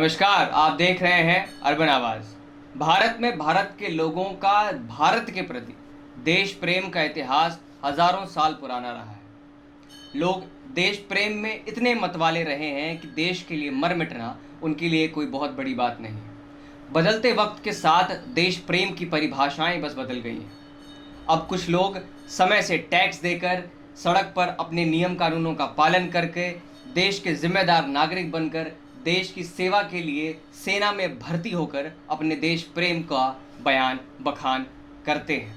नमस्कार, आप देख रहे हैं अर्बन आवाज़। भारत में भारत के लोगों का भारत के प्रति देश प्रेम का इतिहास हजारों साल पुराना रहा है। लोग देश प्रेम में इतने मतवाले रहे हैं कि देश के लिए मर मिटना उनके लिए कोई बहुत बड़ी बात नहीं है। बदलते वक्त के साथ देश प्रेम की परिभाषाएं बस बदल गई हैं। अब कुछ लोग समय से टैक्स देकर, सड़क पर अपने नियम कानूनों का पालन करके, देश के जिम्मेदार नागरिक बनकर, देश की सेवा के लिए सेना में भर्ती होकर अपने देश प्रेम का बयान बखान करते हैं।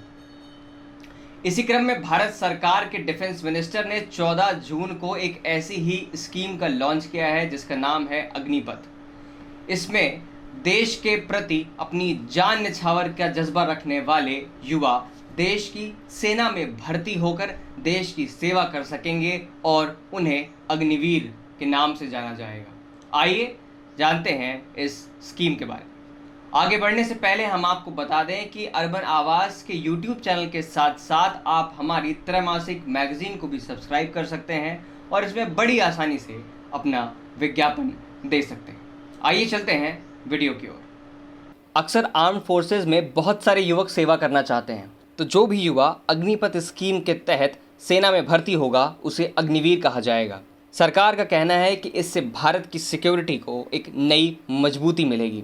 इसी क्रम में भारत सरकार के डिफेंस मिनिस्टर ने 14 जून को एक ऐसी ही स्कीम का लॉन्च किया है जिसका नाम है अग्निपथ। इसमें देश के प्रति अपनी जान न्यौछावर का जज्बा रखने वाले युवा देश की सेना में भर्ती होकर देश की सेवा कर सकेंगे और उन्हें अग्निवीर के नाम से जाना जाएगा। आइए जानते हैं इस स्कीम के बारे में। आगे बढ़ने से पहले हम आपको बता दें कि अर्बन आवाज़ के YouTube चैनल के साथ साथ आप हमारी त्रैमासिक मैगजीन को भी सब्सक्राइब कर सकते हैं और इसमें बड़ी आसानी से अपना विज्ञापन दे सकते हैं। आइए चलते हैं वीडियो की ओर। अक्सर आर्म्ड फोर्सेज में बहुत सारे युवक सेवा करना चाहते हैं, तो जो भी युवा अग्निपथ स्कीम के तहत सेना में भर्ती होगा उसे अग्निवीर कहा जाएगा। सरकार का कहना है कि इससे भारत की सिक्योरिटी को एक नई मजबूती मिलेगी।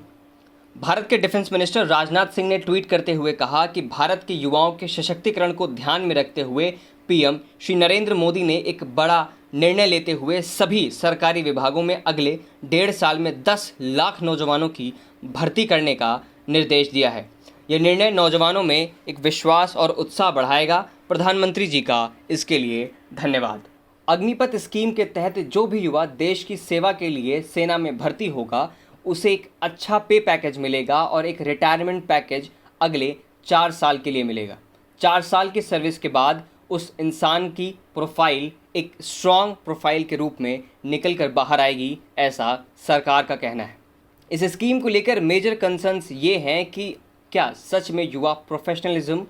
भारत के डिफेंस मिनिस्टर राजनाथ सिंह ने ट्वीट करते हुए कहा कि भारत के युवाओं के सशक्तिकरण को ध्यान में रखते हुए पीएम श्री नरेंद्र मोदी ने एक बड़ा निर्णय लेते हुए सभी सरकारी विभागों में अगले 1.5 साल में 10 लाख नौजवानों की भर्ती करने का निर्देश दिया है। यह निर्णय नौजवानों में एक विश्वास और उत्साह बढ़ाएगा। प्रधानमंत्री जी का इसके लिए धन्यवाद। अग्निपथ स्कीम के तहत जो भी युवा देश की सेवा के लिए सेना में भर्ती होगा उसे एक अच्छा पे पैकेज मिलेगा और एक रिटायरमेंट पैकेज अगले 4 साल के लिए मिलेगा। 4 साल की सर्विस के बाद उस इंसान की प्रोफाइल एक स्ट्रॉन्ग प्रोफाइल के रूप में निकल कर बाहर आएगी, ऐसा सरकार का कहना है। इस स्कीम को लेकर मेजर कंसर्न्स ये हैं कि क्या सच में युवा प्रोफेशनलिज्म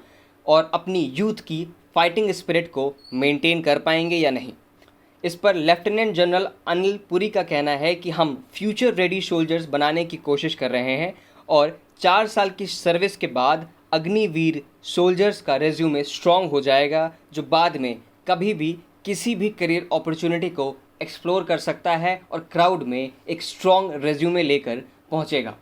और अपनी यूथ की फाइटिंग स्पिरिट को मेंटेन कर पाएंगे या नहीं। इस पर लेफ्टिनेंट जनरल अनिल पुरी का कहना है कि हम फ्यूचर रेडी सोल्जर्स बनाने की कोशिश कर रहे हैं और 4 साल की सर्विस के बाद अग्निवीर सोल्जर्स का रेज्यूमे स्ट्रॉन्ग हो जाएगा, जो बाद में कभी भी किसी भी करियर अपॉर्चुनिटी को एक्सप्लोर कर सकता है और क्राउड में एक स्ट्रॉन्ग रेज्यूमे लेकर पहुंचेगा।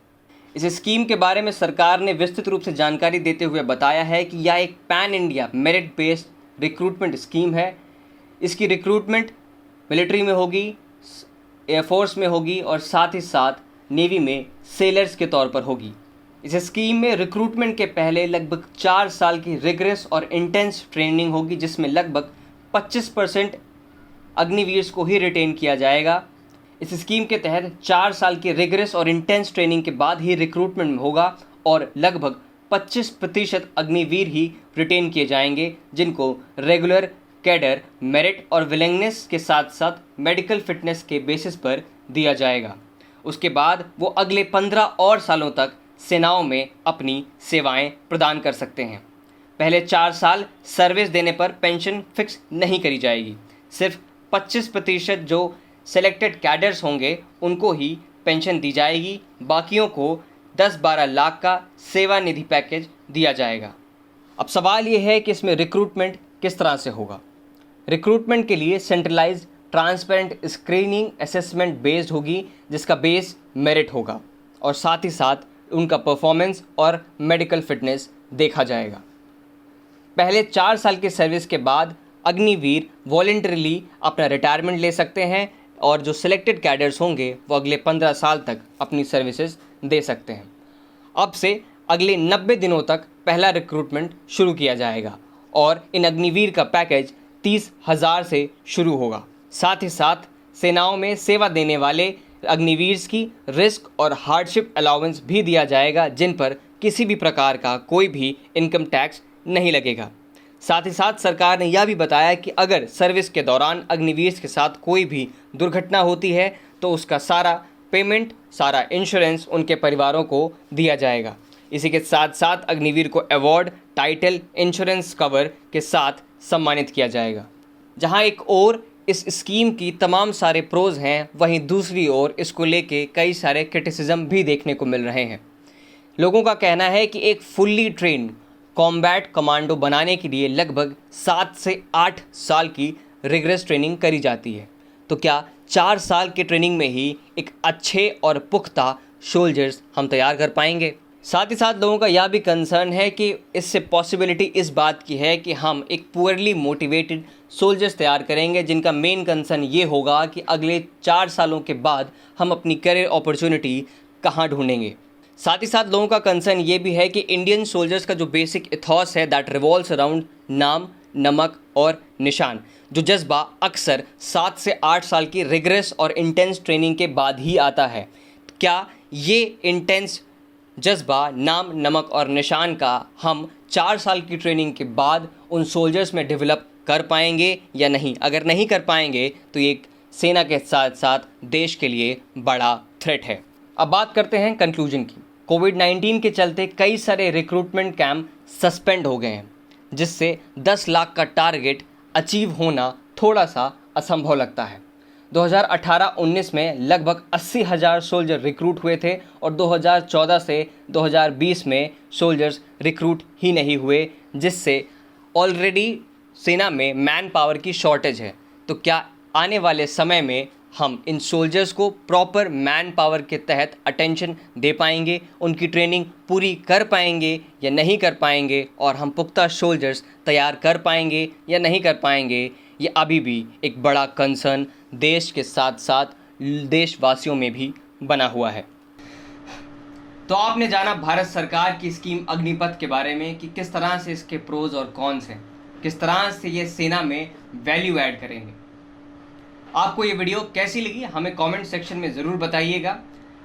इस स्कीम के बारे में सरकार ने विस्तृत रूप से जानकारी देते हुए बताया है कि यह एक pan India merit based recruitment scheme है। इसकी रिक्रूटमेंट मिलिट्री में होगी, एयरफोर्स में होगी और साथ ही साथ नेवी में सेलर्स के तौर पर होगी। इस स्कीम में रिक्रूटमेंट के पहले लगभग 4 साल की रिगरस और इंटेंस ट्रेनिंग होगी, जिसमें लगभग 25% अग्निवीर्स को ही रिटेन किया जाएगा। इस स्कीम के तहत 4 साल की रिगरस और इंटेंस ट्रेनिंग के बाद ही रिक्रूटमेंट होगा और लगभग 25% अग्निवीर ही रिटेन किए जाएंगे, जिनको रेगुलर कैडर मेरिट और विलिंगनेस के साथ साथ मेडिकल फिटनेस के बेसिस पर दिया जाएगा। उसके बाद वो अगले 15 और सालों तक सेनाओं में अपनी सेवाएं प्रदान कर सकते हैं। पहले 4 साल सर्विस देने पर पेंशन फिक्स नहीं करी जाएगी। सिर्फ 25% जो सेलेक्टेड कैडर्स होंगे उनको ही पेंशन दी जाएगी, बाकियों को 10-12 लाख का सेवा निधि पैकेज दिया जाएगा। अब सवाल ये है कि इसमें रिक्रूटमेंट किस तरह से होगा। रिक्रूटमेंट के लिए centralised transparent screening assessment based होगी, जिसका बेस मेरिट होगा और साथ ही साथ उनका परफॉर्मेंस और मेडिकल फिटनेस देखा जाएगा। पहले 4 साल की सर्विस के बाद अग्निवीर वॉलंटरीली अपना रिटायरमेंट ले सकते हैं और जो सिलेक्टेड कैडर्स होंगे वो अगले 15 साल तक अपनी सर्विसेज दे सकते हैं। अब से अगले 90 दिनों तक पहला रिक्रूटमेंट शुरू किया जाएगा और इन अग्निवीर का पैकेज 30,000 से शुरू होगा। साथ ही साथ सेनाओं में सेवा देने वाले अग्निवीर्स की रिस्क और हार्डशिप अलाउंस भी दिया जाएगा, जिन पर किसी भी प्रकार का कोई भी इनकम टैक्स नहीं लगेगा। साथ ही साथ सरकार ने यह भी बताया कि अगर सर्विस के दौरान अग्निवीर के साथ कोई भी दुर्घटना होती है तो उसका सारा पेमेंट, सारा इंश्योरेंस उनके परिवारों को दिया जाएगा। इसी के साथ साथ अग्निवीर को अवार्ड, टाइटल, इंश्योरेंस कवर के साथ सम्मानित किया जाएगा। जहां एक और इस स्कीम की तमाम सारे प्रोज हैं, वहीं दूसरी ओर इसको लेके कई सारे क्रिटिसिज्म भी देखने को मिल रहे हैं। लोगों का कहना है कि एक फुल्ली ट्रेन्ड कॉम्बैट कमांडो बनाने के लिए लगभग 7 से 8 साल की रिगरस ट्रेनिंग करी जाती है। तो क्या 4 साल की ट्रेनिंग में ही एक अच्छे और पुख्ता सोल्जर्स हम तैयार कर पाएंगे? साथ ही साथ लोगों का यह भी कंसर्न है कि इससे पॉसिबिलिटी इस बात की है कि हम एक पुअरली मोटिवेटेड सोल्जर्स तैयार करेंगे, जिनका मेन कंसर्न ये होगा कि अगले 4 सालों के बाद हम अपनी करियर अपॉर्चुनिटी कहाँ ढूंढेंगे। साथ ही साथ लोगों का कंसर्न ये भी है कि इंडियन सोल्जर्स का जो बेसिक इथॉस है दैट रिवॉल्व्स अराउंड नाम, नमक और निशान, जो जज्बा अक्सर 7 से 8 साल की रिगरस और इंटेंस ट्रेनिंग के बाद ही आता है। क्या ये इंटेंस जज्बा, नाम, नमक और निशान का हम 4 साल की ट्रेनिंग के बाद उन सोल्जर्स में डेवलप कर पाएंगे या नहीं? अगर नहीं कर पाएंगे तो ये एक सेना के साथ साथ देश के लिए बड़ा थ्रेट है। अब बात करते हैं कंक्लूजन की। कोविड-19 के चलते कई सारे रिक्रूटमेंट कैंप सस्पेंड हो गए हैं, जिससे 10 लाख का टारगेट अचीव होना थोड़ा सा असंभव लगता है। 2018-19 में लगभग 80,000 सोल्जर रिक्रूट हुए थे और 2014 से 2020 में सोल्जर्स रिक्रूट ही नहीं हुए, जिससे ऑलरेडी सेना में मैन पावर की शॉर्टेज है। तो क्या आने वाले समय में हम इन सोल्जर्स को प्रॉपर मैन पावर के तहत अटेंशन दे पाएंगे, उनकी ट्रेनिंग पूरी कर पाएंगे या नहीं कर पाएंगे, और हम पुख्ता सोल्जर्स तैयार कर पाएंगे या नहीं कर पाएंगे, ये अभी भी एक बड़ा कंसर्न देश के साथ साथ देशवासियों में भी बना हुआ है। तो आपने जाना भारत सरकार की स्कीम अग्निपथ के बारे में कि किस तरह से इसके प्रोज और कॉन्स हैं, किस तरह से ये सेना में वैल्यू ऐड करेंगे। आपको ये वीडियो कैसी लगी हमें कमेंट सेक्शन में ज़रूर बताइएगा।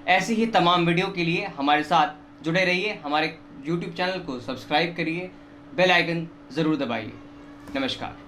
ऐसी ही तमाम वीडियो के लिए हमारे साथ जुड़े रहिए, हमारे YouTube चैनल को सब्सक्राइब करिए, बेल आइकन ज़रूर दबाइए। नमस्कार।